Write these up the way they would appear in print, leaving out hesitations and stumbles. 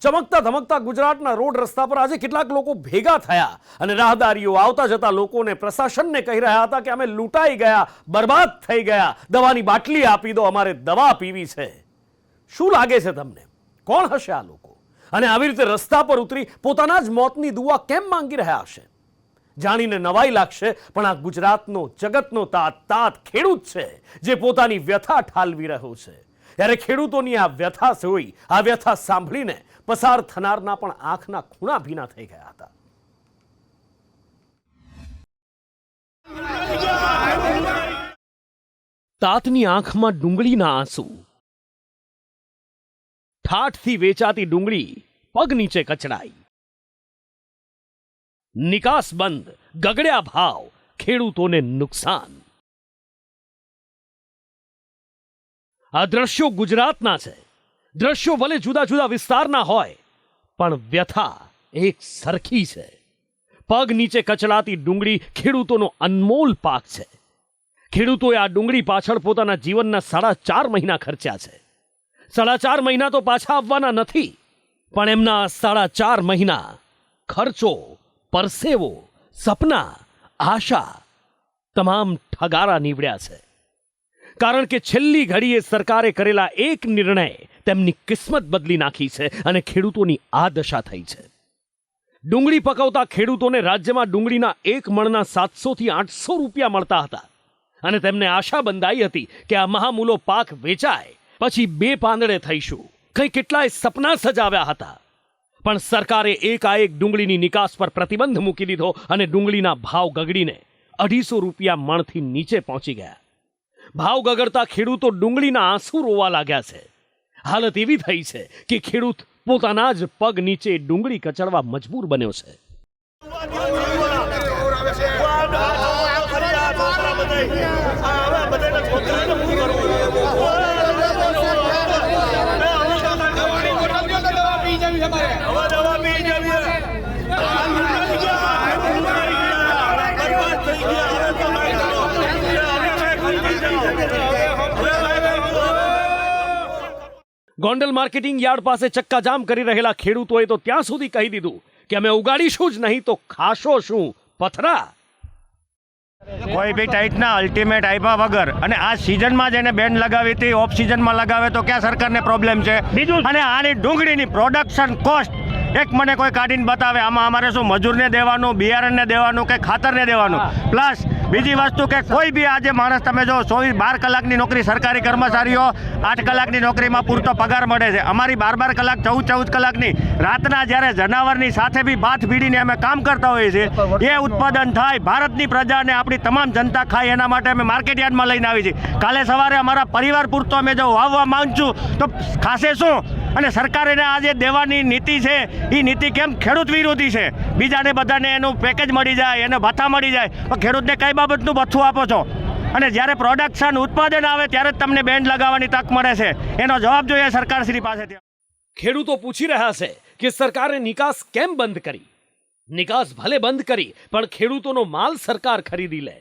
ચમકતા ધમકતા ગુજરાતના રોડ રસ્તા પર આજે કેટલાક લોકો ભેગા થયા અને રાહદારીઓ આવતા જતા લોકોને પ્રશાસનને કહી રહ્યા હતા કે અમે લૂંટાઈ ગયા, બરબાદ થઈ ગયા, દવાની બાટલી આપી દો, અમારે દવા પીવી છે. શું લાગે છે તમને, કોણ હશે આ લોકો? અને આવી રીતે રસ્તા પર ઉતરી પોતાના જ મોતની દુઆ કેમ માંગી રહ્યા હશે? જાણીને નવાઈ લાગશે, પણ આ ગુજરાતનો જગતનો તાત ખેડૂત છે, જે પોતાની વ્યથા ઠાલવી રહ્યો છે. ત્યારે ખેડૂતોની આ વ્યથા જોઈ, આ વ્યથા સાંભળીને પસાર થનારના પણ આંખના ખૂણા ભીના થઈ ગયા હતા. તાતની આંખમાં ડુંગળીના આંસુ, ઠાઠથી વેચાતી ડુંગળી પગ નીચે કચડાઈ, નિકાસ બંધ, ગગડ્યા ભાવ, ખેડૂતોને નુકસાન. આ દ્રશ્યો ગુજરાતના છે. દ્રશ્યો ભલે જુદા જુદા વિસ્તારના હોય, પણ વ્યથા એક સરખી છે. પગ નીચે કચડાતી ડુંગળી ખેડૂતોનો અનમોલ પાક છે. ખેડૂતોએ આ ડુંગળી પાછળ પોતાના જીવનના 4.5 મહિના ખર્ચ્યા છે. 4.5 મહિના તો પાછા આવવાના નથી, પણ એમના 4.5 મહિના ખર્ચો, પરસેવો, સપના, આશા તમામ ઠગારા નીવડ્યા છે. કારણ કે છેલ્લી ઘડીએ સરકારે કરેલા એક નિર્ણય તેમની કિસ્મત બદલી નાખી છે અને ખેડૂતોની આ દશા થઈ છે. ડુંગળી પકવતા ખેડૂતોને રાજ્યમાં ડુંગળીના એક મણના 700 થી 800 રૂપિયા મળતા હતા અને તેમને આશા બંધાઈ હતી કે આ મહામૂલો પાક વેચાય પછી 2 પાંદડે થઈશું. કંઈ કેટલાય સપના સજાવ્યા હતા, પણ સરકારે એકાએક ડુંગળીની નિકાસ પર પ્રતિબંધ મૂકી દીધો અને ડુંગળીના ભાવ ગગડીને 250 રૂપિયા મણથી નીચે પહોંચી ગયા. ભાવ ગગડતા ખેડૂતો ડુંગળીના આંસુ રોવા લાગ્યા છે. હાલત એવી થઈ છે કે ખેડૂત પોતાના જ પગ નીચે ડુંગળી કચડવા મજબૂર બન્યો છે. ગોંડલ માર્કેટિંગ યાર્ડ પાસે ચક્કાજામ કરી રહેલા ખેડૂતોએ તો ત્યાં સુધી કહી દીધું કે અમે ઉગાડીશું જ નહીં તો ખાશો શું, પથરા. કોઈ બી ટાઈટના અલ્ટિમેટ આપ્યા વગર અને આ સિઝનમાં જેને બેન લગાવી હતી, ઓફ સિઝનમાં લગાવે તો ક્યાં સરકારને પ્રોબ્લેમ છે? બીજું, અને આની ડુંગળીની પ્રોડક્શન કોસ્ટ એક મને કોઈ કાઢીને બતાવે. આમાં અમારે શું મજૂરને દેવાનું, બિયારણને દેવાનું કે ખાતરને દેવાનું? પ્લસ બીજી વસ્તુ કે કોઈ બી આજે માણસ તમે જો 12 કલાકની નોકરી, સરકારી કર્મચારીઓ 8 કલાકની નોકરીમાં પૂરતો પગાર મળે છે. અમારી 12 કલાક, 14 કલાકની રાતના જ્યારે જનાવરની સાથે બી બાથ ભીડીને અમે કામ કરતા હોઈએ છીએ, એ ઉત્પાદન થાય, ભારતની પ્રજાને આપણી તમામ જનતા ખાય, એના માટે અમે માર્કેટ યાર્ડમાં લઈને આવી છીએ. કાલે સવારે અમારા પરિવાર પૂરતો અમે જો વાવવા માંગશું તો ખાશે શું? અને સરકારે આ જે દેવાની નીતિ છે એ નીતિ કેમ ખેડૂત વિરોધી છે? બીજાને બધાને એનું પેકેજ મળી જાય, એને ભથ્થા મળી જાય, પણ ખેડૂતને કઈ બાબતનું ભથ્થું આપો છો? અને જ્યારે પ્રોડક્શન ઉત્પાદન આવે ત્યારે જ તમને બેન્ડ લગાવવાની તક મળે છે. એનો જવાબ જોઈએ સરકારશ્રી પાસેથી. ખેડૂતો પૂછી રહ્યા છે કે સરકારે નિકાસ કેમ બંધ કરી? નિકાસ ભલે બંધ કરી, પણ ખેડૂતોનો માલ સરકાર ખરીદી લે.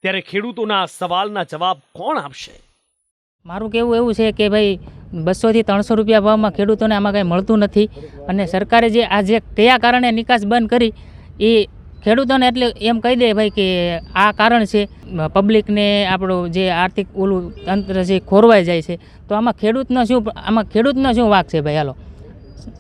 ત્યારે ખેડૂતોના આ સવાલના જવાબ કોણ આપશે? મારું કહેવું એવું છે કે ભાઈ 200 થી 300 રૂપિયા ભાવમાં ખેડૂતોને આમાં કંઈ મળતું નથી. અને સરકારે જે આ જે કયા કારણે નિકાસ બંધ કરી એ ખેડૂતોને એટલે એમ કહી દે ભાઈ કે આ કારણ છે, પબ્લિકને આપણું જે આર્થિક ઓલું તંત્ર છે ખોરવાઈ જાય છે. તો આમાં ખેડૂતનો શું વાંક છે ભાઈ? હાલો,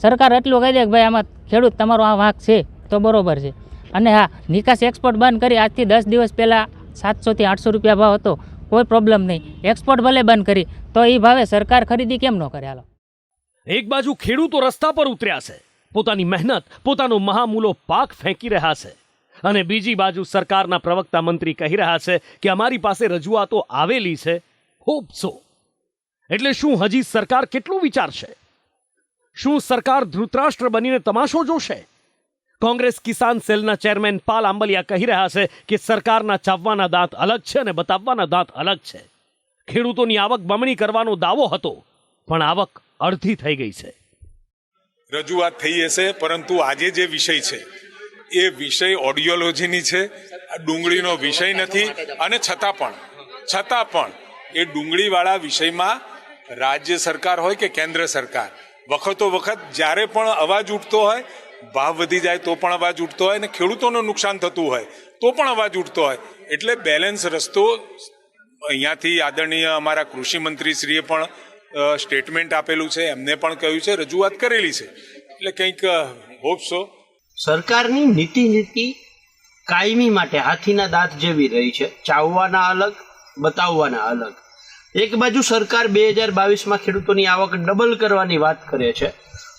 સરકાર એટલું કહી દે કે ભાઈ આમાં ખેડૂત તમારો આ વાંક છે તો બરોબર છે. અને હા, નિકાસ એક્સપોર્ટ બંધ કરી આજથી 10 દિવસ પહેલાં 700 થી 800 રૂપિયા ભાવ હતો, કોઈ પ્રોબ્લેમ નહીં. એક્સપોર્ટ ભલે બંધ કરી તો એ ભાવે સરકાર ખરીદી કેમ ન કરે? હાલો, એક બાજુ ખેડૂતો રસ્તા પર ઉતર્યા છે, પોતાની મહેનત, પોતાનો મહામૂલો પાક ફેંકી રહ્યા છે, અને બીજી બાજુ સરકારના પ્રવક્તા મંત્રી કહી રહ્યા છે કે અમારી પાસે રજૂઆતો આવેલી છે. Hope so. એટલે શું હજી સરકાર કેટલું વિચારશે? શું સરકાર ધૃતરાષ્ટ્ર બનીને તમાશો જોશે? કોંગ્રેસ કિસાન સેલના ચેરમેન પાલ આંબલિયા કહી રહ્યા છે કે સરકારના ચાવવાના દાંત અલગ છે અને બતાવવાના દાંત અલગ છે. ખેડૂતોની આવક બમણી કરવાનો દાવો હતો, પણ આવક અડધી થઈ ગઈ છે. રજૂઆત થઈ હશે, પરંતુ આજે જે વિષય છે એ વિષય ઓડિયોલોજીની છે, ડુંગળીનો વિષય નથી. અને છતાં પણ એ ડુંગળીવાળા વિષયમાં રાજ્ય સરકાર હોય કે કેન્દ્ર સરકાર, વખતો વખત જ્યારે પણ અવાજ ઉઠતો હોય, ભાવ વધી જાય તો પણ અવાજ ઉઠતો હોય, અને ખેડૂતોનું નુકસાન થતું હોય તો પણ અવાજ ઉઠતો હોય. એટલે બેલેન્સ રસ્તો અહીંયાથી આદરણીય અમારા કૃષિ મંત્રીશ્રીએ પણ સ્ટેટમેન્ટ આપેલું છે, એમને પણ કહ્યું છે, રજૂઆત કરેલી છે. એટલે કંઈક હોપસો સરકારની નીતિ કાયમી માટે હાથીના દાંત જેવી રહી છે, ચાવવાના અલગ, બતાવવાના અલગ. એક બાજુ સરકાર 2022માં ખેડૂતોની આવક ડબલ કરવાની વાત કરે છે,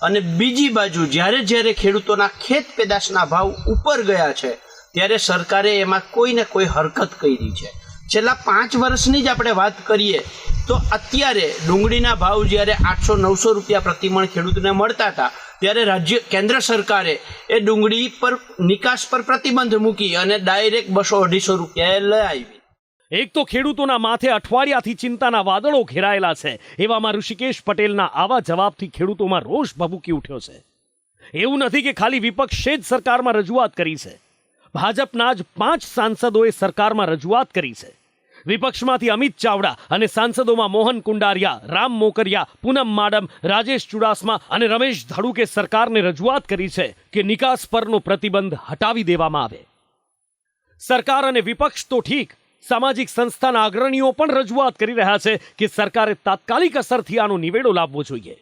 અને બીજી બાજુ જ્યારે ખેડૂતોના ખેત પેદાશના ભાવ ઉપર ગયા છે ત્યારે સરકારે એમાં કોઈ ને કોઈ હરકત કરી છે. છેલ્લા 5 વર્ષની જ આપણે વાત કરીએ તો અત્યારે ડુંગળીના ભાવ જ્યારે 800-900 રૂપિયા પ્રતિમણ ખેડૂતને મળતા હતા ત્યારે કેન્દ્ર સરકારે એ ડુંગળી પર નિકાસ પર પ્રતિબંધ મૂકી અને ડાયરેક્ટ 200-250 રૂપિયાએ લઈ આવી. એક તો ખેડૂતોના માથે અઠવાડિયાથી ચિંતાના વાદળો ઘેરાયેલા છે. એવામાં ઋષિકેશ પટેલના આવા જવાબથી ખેડૂતોમાં રોષ ભભૂકી ઉઠ્યો છે. એવું નથી કે ખાલી વિપક્ષે જ સરકારમાં રજૂઆત કરી છે. ભાજપના જ 5 સાંસદોએ સરકારમાં રજૂઆત કરી છે. વિપક્ષમાંથી અમિત ચાવડા અને સાંસદોમાં મોહન કુંડારિયા, રામ મોકરિયા, પૂનમ માડમ, રાજેશ ચુડાસમા અને રમેશ ધડુકે સરકારને રજૂઆત કરી છે કે નિકાસ પરનો પ્રતિબંધ હટાવી દેવામાં આવે. સરકાર અને વિપક્ષ તો ઠીક, સામાજિક સંસ્થાના અગ્રણીઓ પણ રજૂઆત કરી રહ્યા છે કે સરકારે તાત્કાલિક અસરથી આનો નિવેડો લાવવો જોઈએ.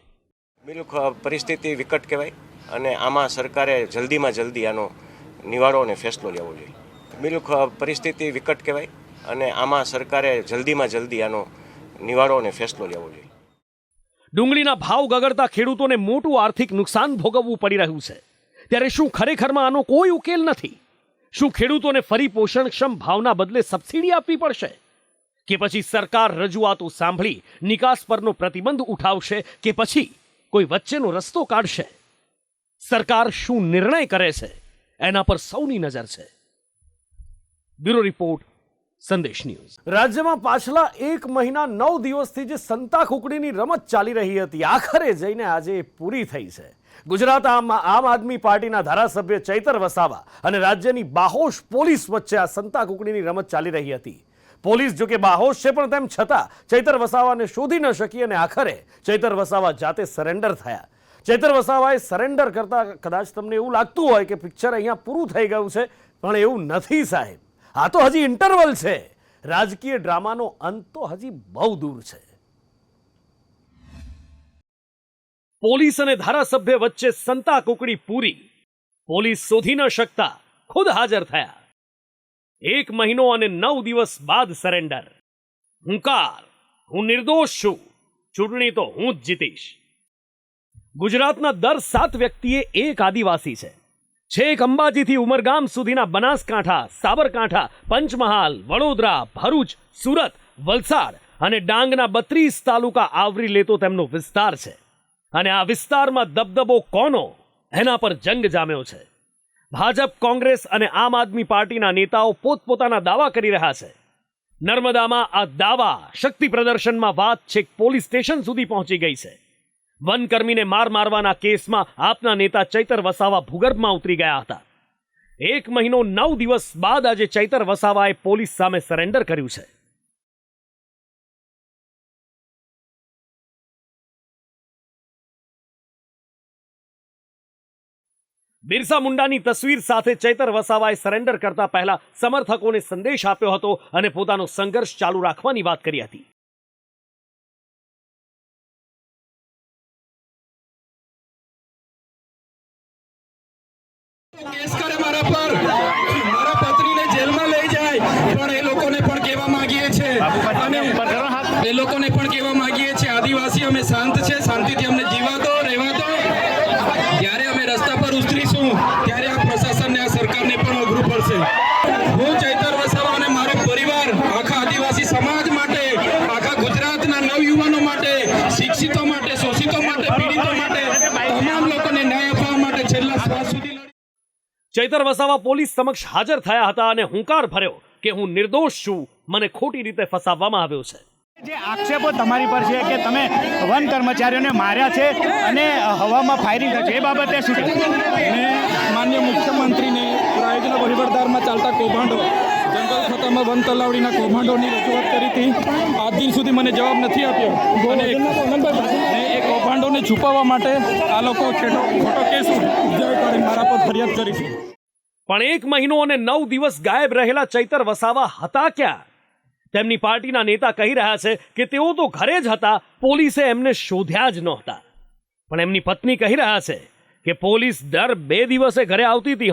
બિલકુલ પરિસ્થિતિ વિકટ કહેવાય અને આમાં સરકારે જલ્દીમાં જલ્દી આનો નિવાડો અને ફેસલો લેવો જોઈએ. બિલકુલ પરિસ્થિતિ વિકટ કહેવાય અને આમાં સરકારે જલ્દીમાં જલ્દી આનો નિવાડો અને ફેસલો લેવો જોઈએ. ડુંગળીના ભાવ ગગડતા ખેડૂતોને મોટું આર્થિક નુકસાન ભોગવવું પડી રહ્યું છે. ત્યારે શું ખરેખરમાં આનો કોઈ ઉકેલ નથી? શું ખેડૂતોને ફરી પોષણક્ષમ ભાવના બદલે સબસિડી આપવી પડશે? કે પછી સરકાર રજૂઆતો સાંભળી નિકાસ પરનો પ્રતિબંધ ઉઠાવશે કે પછી કોઈ વચ્ચેનો રસ્તો કાઢશે? સરકાર શું નિર્ણય કરે છે એના પર સૌની નજર છે. બ્યુરો રિપોર્ટ, સંદેશ ન્યૂઝ. રાજ્યમાં પાછલા 1 મહિના 9 દિવસથી જે સંતા કુકડીની રમત ચાલી રહી હતી, આખરે જઈને આજે પૂરી થઈ છે. ગુજરાત આમ આદમી પાર્ટીના ધારાસભ્ય ચૈતર વસાવા અને રાજ્યની બાહોશ પોલીસ વચ્ચે આ સંતા કુકડીની રમત ચાલી રહી હતી. પોલીસ જો કે બાહોશ છે પણ તેમ છતાં ચૈતર વસાવાને શોધી ન શકી અને આખરે ચૈતર વસાવા જાતે સરેન્ડર થયા. ચૈતર વસાવાએ સરેન્ડર કરતા કદાચ તમને એવું લાગતું હોય કે પિક્ચર અહીંયા પૂરું થઈ ગયું છે, પણ એવું નથી સાહેબ. આ તો હજી ઇન્ટરવલ છે. રાજકીય ડ્રામાનો અંત તો હજી બહુ દૂર છે. પોલીસ અને ધારાસભ્ય વચ્ચે સંતા કુકડી પૂરી. પોલીસ શોધી ન શકતા ખુદ હાજર થયા. 1 મહિનો અને 9 દિવસ બાદ સરેન્ડર. હુંકાર, હું નિર્દોષ છું, ચૂંટણી તો હું જ જીતીશ. ગુજરાતના દર 7 વ્યક્તિએ એક આદિવાસી છે. છેક અંબાજીથી ઉમરગામ સુધીના બનાસકાંઠા, સાબરકાંઠા, પંચમહાલ, વડોદરા, ભરૂચ, સુરત, વલસાડ અને ડાંગના 32 તાલુકા આવરી લેતો તેમનો વિસ્તાર છે. અને આ વિસ્તારમાં દબદબો કોનો, એના પર જંગ જામ્યો છે. ભાજપ, કોંગ્રેસ અને આમ આદમી પાર્ટીના નેતાઓ પોતપોતાના દાવા કરી રહ્યા છે. નર્મદામાં આ દાવા શક્તિ પ્રદર્શનમાં વાત છેક પોલીસ સ્ટેશન સુધી પહોંચી ગઈ છે. વનકર્મીને મારવાના કેસમાં આપના નેતા ચૈતર વસાવા ભૂગર્ભમાં ઉતરી ગયા હતા. 1 મહિનો 9 દિવસ બાદ આજે ચૈતર વસાવાએ પોલીસ સામે સરેન્ડર કર્યું છે. બિરસા મુંડાની તસવીર સાથે ચૈતર વસાવાએ સરેન્ડર કરતા પહેલા સમર્થકોને સંદેશ આપ્યો હતો અને પોતાનો સંઘર્ષ ચાલુ રાખવાની વાત કરી હતી. કેસ કરે મારા પર, મારા પત્નીને જેલમાં લઈ જાય, પણ એ લોકોને પણ કહેવા માંગીએ છે અને એ લોકોને પણ કહેવા માંગીએ છે આદિવાસી અમે શાંત છે, શાંતિથી અમને જીવા દો, રહેવા દો. જ્યારે અમે રસ્તા પર ઉતરીશું ત્યારે આ પ્રશાસનને, આ સરકારને પણ અઘરું પડશે. હું ચૈતર વસાવા અને મારો પરિવાર આખા આદિવાસી સમાજ માટે, આખા ગુજરાતના નવયુવાનો માટે, શિક્ષિતો માટે, શોષિતો માટે, પીડિતો માટે, તમામ લોકોને ન્યાય અપાવવા માટે છેલ્લા શ્વાસ સુધી ચૈતર વસાવા પોલીસ સમક્ષ હાજર થયા હતા અને હુંકાર ભર્યો કે હું નિર્દોષ છું, મને ખોટી રીતે ફસાવવામાં આવ્યો છે. જે આક્ષેપો તમારી પર છે કે તમે વન કર્મચારીઓને માર્યા છે અને હવામાં ફાયરિંગ છે, એ બાબતે શું છે? માન્ય મુખ્યમંત્રીને રાયગઢના વહીવટદારમાં ચાલતા કૌભાંડો, જંગલ ખાતામાં વન તલાવડીના કૌભાંડોની રજૂઆત કરી હતી. આજ દિન સુધી મને જવાબ નથી આપ્યો અને એ કૌભાંડોને છુપાવવા માટે આ લોકો ખોટો કેસ કરી મારા પર ફરિયાદ કરી છે. પણ 1 મહિનો અને 9 દિવસ ગાયબ રહેલા ચૈતર વસાવા હતા ક્યાં? તેમની પાર્ટીના નેતા કહી રહ્યા છે કે તેઓ તો ઘરે જ હતા, પોલીસે એમને શોધ્યા જ નહોતા. પણ એમની પત્ની કહી રહ્યા છે કે પોલીસ દર 2 દિવસે ઘરે આવતી હતી.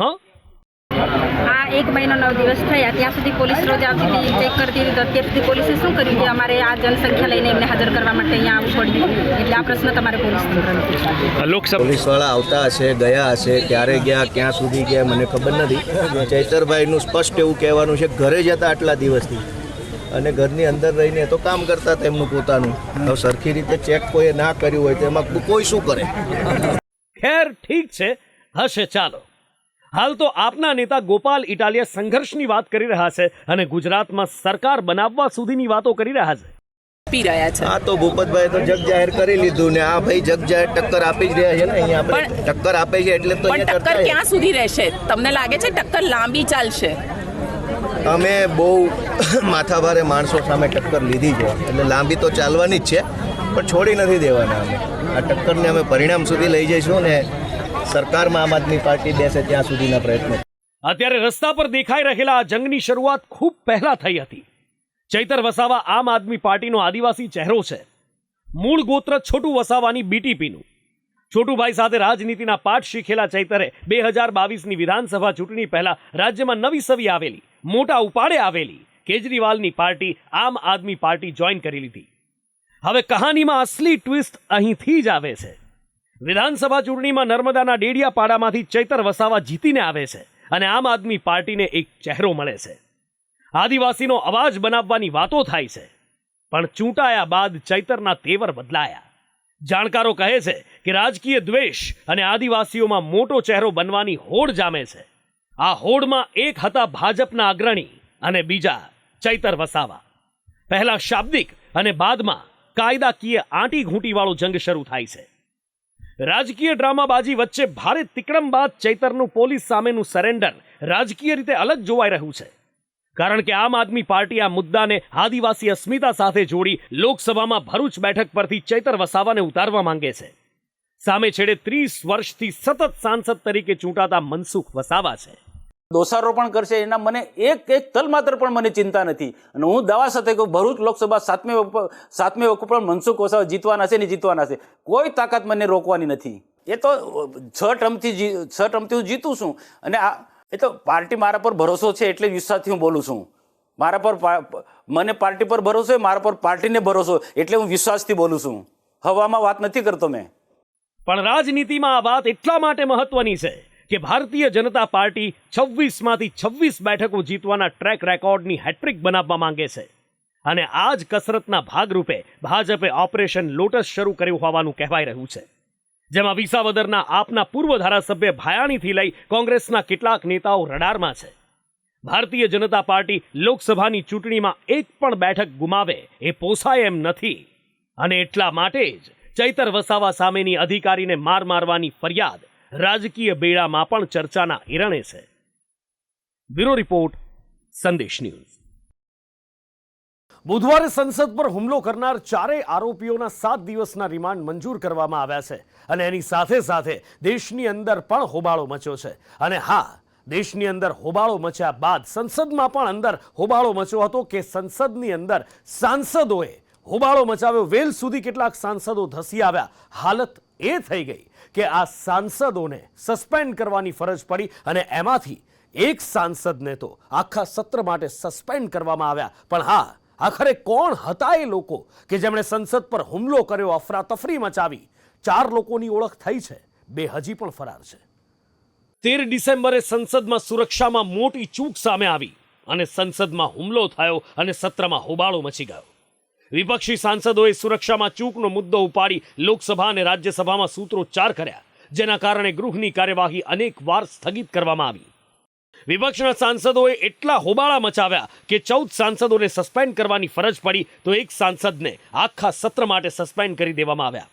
આ 1 મહિનો 9 દિવસ થયા, ત્યાં સુધી પોલીસ રોજ આવતી હતી, ચેક કરતી હતી. તો અત્યાર સુધી પોલીસે શું કર્યું કે અમારે આ જનસંખ્યા લઈને એમને હાજર કરવા માટે અહીંયા આવવું પડ્યું? એટલે આ પ્રશ્ન તમારે પોલીસ તંત્રને પૂછવાનો. પોલીસવાળા આવતા હશે, ગયા હશે, ક્યારે ગયા, ક્યાં સુધી ગયા મને ખબર નથી. ચૈતરભાઈનું સ્પષ્ટ એવું કહેવાનું છે ઘરે જ હતા આટલા દિવસથી અને ઘરની અંદર રહીને તો કામ કરતા હતા એમનું પોતાનું. હવે સરખી રીતે ચેક કોઈએ ના કર્યું હોય તો એમાં કોઈ શું કરે? ખેર ઠીક છે, હશે. ચાલો, હાલ તો આપના નેતા ગોપાલ ઇટાલિયા સંઘર્ષની વાત કરી રહ્યા છે અને ગુજરાતમાં સરકાર બનાવવા સુધીની વાતો કરી રહ્યા છે. આ તો ભૂપતભાઈ તો જગ જાહેર કરી લીધું ને આ ભાઈ જગ જાહેર ટક્કર આપી જ રહ્યા છે ને. અહીંયા આપણે ટક્કર આપે છે એટલે તો અહીંયા ટક્કર ક્યાં સુધી રહેશે? તમને લાગે છે ટક્કર લાંબી ચાલશે? અમે બહુ માથાભારે માણસો સામે ટક્કર લીધી છે એટલે લાંબી તો ચાલવાની જ છે, પણ છોડી નથી દેવાના. અમે આ ટક્કરને અમે પરિણામ સુધી લઈ જઈશું ને સરકારમાં આમ આદમી પાર્ટી બેસે ત્યાં સુધીના પ્રયત્નો. અત્યારે રસ્તા પર દેખાઈ રહેલા આ જંગની શરૂઆત ખૂબ પહેલા થઈ હતી. ચૈતર વસાવા આમ આદમી પાર્ટીનો આદિવાસી ચહેરો છે. મૂળ ગોત્ર છોટુ વસાવાની બીટીપીનું. છોટુભાઈ સાથે રાજનીતિના પાઠ શીખેલા ચૈતરે 2022ની વિધાનસભા ચૂંટણી પહેલા રાજ્યમાં નવી સવી આવેલી, મોટા ઉપાડે આવેલી કેજરીવાલની પાર્ટી આમ આદમી પાર્ટી જોઈન કરી લીધી. હવે કહાનીમાં અસલી ટ્વિસ્ટ અહીંથી જ આવે છે. વિધાનસભા ચૂંટણીમાં નર્મદાના ડેડિયાપાડામાંથી ચૈતર વસાવા જીતીને આવે છે અને આમ આદમી પાર્ટીને એક ચહેરો મળે છે. આદિવાસીનો અવાજ બનાવવાની વાતો થાય છે, પણ ચૂંટાયા બાદ ચૈતરના તેવર બદલાયા. જાણકારો કહે છે કે રાજકીય દ્વેષ અને આદિવાસીઓમાં મોટો ચહેરો બનવાની હોડ જામે છે. આ હોડમાં એક હતા ભાજપના અગ્રણી અને બીજા ચૈતર વસાવા. પહેલા શાબ્દિક અને બાદમાં કાયદાકીય આંટી ઘૂંટીવાળો જંગ શરૂ થાય છે. રાજકીય ડ્રામાબાજી વચ્ચે ભારે તિકડમ બાદ ચૈતરનું પોલીસ સામેનું સરેન્ડર રાજકીય રીતે અલગ જોવાઈ રહ્યું છે. કારણ કે આમ આદમી પાર્ટી આ મુદ્દાને આદિવાસી અસ્મિતા સાથે જોડી લોકસભામાં ભરૂચ બેઠક પરથી ચૈતર વસાવાને ઉતારવા માંગે છે. સામે છેડે 30 વર્ષથી સતત સાંસદ તરીકે ચૂંટાતા મનસુખ વસાવા છે. દોષારોપણ કરશે એના મને એક તલ માત્ર પણ મને ચિંતા નથી. અને હું દાવા સાથે કહું ભરૂચ લોકસભા સાતમી વખત પણ મનસુખ વસાવા જીતવાના છે ને જીતવાના છે. કોઈ તાકાત મને રોકવાની નથી. એ તો 6 ટર્મથી હું જીતું છું અને એ તો પાર્ટી મારા પર ભરોસો છે એટલે વિશ્વાસથી હું બોલું છું. મને પાર્ટી પર ભરોસો, મારા પર પાર્ટીને ભરોસો એટલે હું વિશ્વાસથી બોલું છું. હવામાં વાત નથી કરતો મેં. પણ રાજનીતિમાં આ વાત એટલા માટે મહત્વની છે કે ભારતીય જનતા પાર્ટી 26માંથી 26 બેઠકો જીતવાના ટ્રેક રેકોર્ડની હેટ્રિક બનાવવા માંગે છે. અને આ જ કસરતના ભાગરૂપે ભાજપે ઓપરેશન લોટસ શરૂ કર્યું હોવાનું કહેવાય રહ્યું છે. જેમાં વિસાવદરના આપના પૂર્વ ધારાસભ્ય ભાયાણીથી લઈ કોંગ્રેસના કેટલાક નેતાઓ રડારમાં છે. ભારતીય જનતા પાર્ટી લોકસભાની ચૂંટણીમાં એક પણ બેઠક ગુમાવે એ પોસાય એમ નથી. અને એટલા માટે જ ચૈતર વસાવા સામેની અધિકારીને મારવાની ફરિયાદ રાજકીય બેડામાં પણ ચર્ચાના ઈરણે છે. બ્યુરો રિપોર્ટ, સંદેશ ન્યૂઝ. બુધવારે સંસદ પર હુમલો કરનાર 4 આરોપીઓના 7 દિવસના રિમાન્ડ મંજૂર કરવામાં આવ્યા છે અને એની સાથે સાથે દેશની અંદર પણ હોબાળો મચ્યો છે. અને હા, દેશની અંદર હોબાળો મચ્યા બાદ સંસદમાં પણ અંદર હોબાળો મચ્યો હતો કે સંસદની અંદર સાંસદોએ હોબાળો મચાવ્યો. વેલ સુધી કેટલાક સાંસદો ધસી આવ્યા. હાલત એ થઈ ગઈ કે આ સાંસદોને સસ્પેન્ડ કરવાની ફરજ પડી અને એમાંથી એક સાંસદને તો આખા સત્ર માટે સસ્પેન્ડ કરવામાં આવ્યા. પણ હા, આખરે કોણ હતા એ લોકો કે જેમણે સંસદ પર હુમલો કર્યો, અફરાતફરી મચાવી? 4 લોકોની ઓળખ થઈ છે, 2 હજી પણ ફરાર છે. 13 ડિસેમ્બરે સંસદમાં સુરક્ષામાં મોટી ચૂક સામે આવી અને સંસદમાં હુમલો થયો અને સત્રમાં હોબાળો મચી ગયો. વિપક્ષી સાંસદોએ સુરક્ષામાં ચૂકનો મુદ્દો ઉપાડી લોકસભા અને રાજ્યસભામાં સૂત્રોચ્ચાર કર્યા, જેના કારણે ગૃહની કાર્યવાહી અનેક વાર સ્થગિત કરવામાં આવી. વિપક્ષના સાંસદોએ એટલા હોબાળા મચાવ્યા કે 14 સાંસદોને સસ્પેન્ડ કરવાની ફરજ પડી તો એક સાંસદને આખા સત્ર માટે સસ્પેન્ડ કરી દેવામાં આવ્યા.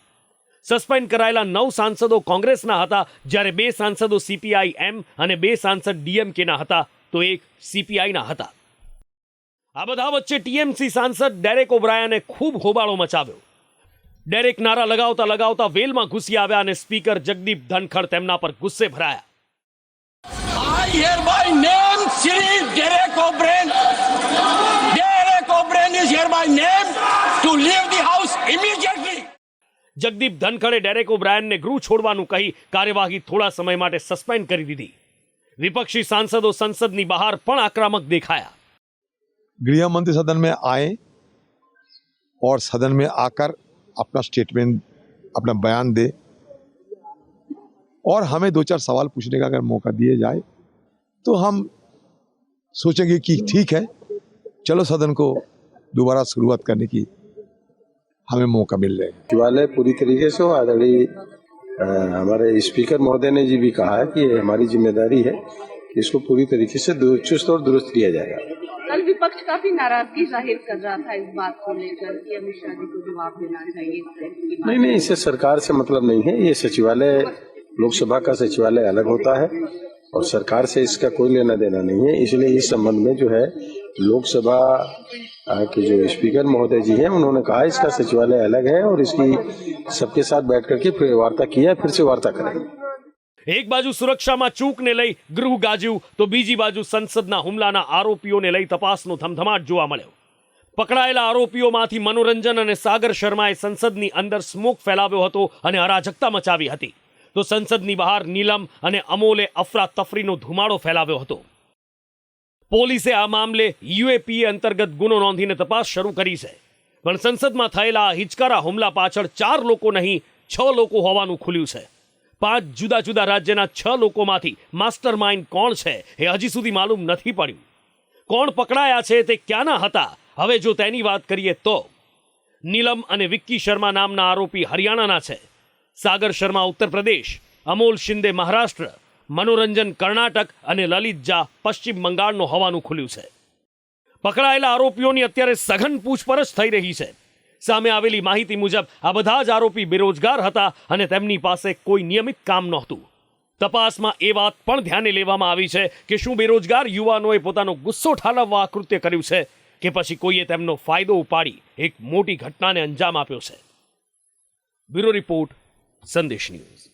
સસ્પેન્ડ કરાયેલા 9 સાંસદો કોંગ્રેસના હતા, જ્યારે 2 સાંસદો CPI-M અને 2 સાંસદ DMKના હતા તો 1 CPIના હતા. આ બધા વચ્ચે TMC સાંસદ ડેરેક ઓબ્રાયને ખૂબ હોબાળો મચાવ્યો. ડેરેક નારા લગાવતા લગાવતા વેલમાં ઘૂસી આવ્યા અને સ્પીકર જગદીપ ધનખડ તેમના પર ગુસ્સે ભરાયા. I hereby name Shri Derek O'Brien. Derek O'Brien is hereby named to leave the house immediately. Jagdeep ધનખડે ડેરેક ઓબ્રાયનને ગૃહ છોડવાનું કહી કાર્યવાહી થોડા સમય માટે સસ્પેન્ડ કરી દીધી. વિપક્ષી સાંસદો સંસદની બહાર પણ આક્રમક દેખાયા. गृह मंत्री सदन में आए और सदन में आकर अपना स्टेटमेंट, अपना बयान दे और हमें 2-4 सवाल पूछने का अगर मौका दिया जाए तो हम सोचेंगे कि ठीक है, चलो सदन को दोबारा शुरुआत करने की हमें मौका मिल जाएगा. सचिवालय पूरी तरीके से आदरणीय हमारे स्पीकर महोदय ने जी भी कहा है कि ये हमारी जिम्मेदारी है कि इसको पूरी तरीके से चुस्त और दुरुस्त किया जाएगा. कल विपक्ष काफी नाराजगी जाहिर कर रहा था इस बात को लेकर कि अमित शाह जी को जवाब देना चाहिए. नहीं, इससे सरकार से मतलब नहीं है. ये सचिवालय, लोकसभा का सचिवालय अलग होता है और सरकार से इसका कोई लेना देना नहीं है. इसलिए इस संबंध में जो है लोकसभा के जो स्पीकर महोदय जी हैं उन्होंने कहा इसका सचिवालय अलग है और इसकी सबके साथ बैठ करके फिर वार्ता किया, फिर से वार्ता करेंगे. એક બાજુ સુરક્ષામાં ચૂકને લઈ ગૃહ ગાજ્યું તો બીજી બાજુ સંસદના હુમલાના આરોપીઓને લઈ તપાસનો ધમધમાટ જોવા મળ્યો. પકડાયેલા આરોપીઓમાંથી મનોરંજન અને સાગર શર્માએ સંસદની અંદર સ્મોક ફેલાવ્યો હતો અને અરાજકતા મચાવી હતી, તો સંસદની બહાર નીલમ અને અમોલે અફરાતફરીનો ધુમાડો ફેલાવ્યો હતો. પોલીસે આ મામલે યુએપીએ અંતર્ગત ગુનો નોંધીને તપાસ શરૂ કરી છે. પણ સંસદમાં થયેલા આ હિચકારા હુમલા પાછળ 4 લોકો નહીં 6 લોકો હોવાનું ખુલ્યું છે. 5 જુદા જુદા રાજ્યના 6 લોકોમાંથી માસ્ટર માઇન્ડ કોણ છે એ હજી સુધી માલુમ નથી પડ્યું. કોણ પકડાયા છે તે ક્યાંના હતા? હવે જો તેની વાત કરીએ તો નીલમ અને વિક્કી શર્મા નામના આરોપી હરિયાણાના છે, સાગર શર્મા ઉત્તર પ્રદેશ, અમોલ શિંદે મહારાષ્ટ્ર, મનોરંજન કર્ણાટક અને લલિત ઝા પશ્ચિમ બંગાળનો હોવાનું ખુલ્યું છે. પકડાયેલા આરોપીઓની અત્યારે સઘન પૂછપરછ થઈ રહી છે. સામે આવેલી માહિતી મુજબ આ બધા જ આરોપી બેરોજગાર હતા અને તેમની પાસે કોઈ નિયમિત કામ નહોતું. તપાસમાં એ વાત પણ ધ્યાને લેવામાં આવી છે કે શું બેરોજગાર યુવાનોએ પોતાનો ગુસ્સો ઠાલવવા આ કૃત્ય કર્યું છે કે પછી કોઈએ તેમનો ફાયદો ઉપાડી એક મોટી ઘટનાને અંજામ આપ્યો છે. બ્યુરો રિપોર્ટ, સંદેશ ન્યૂઝ.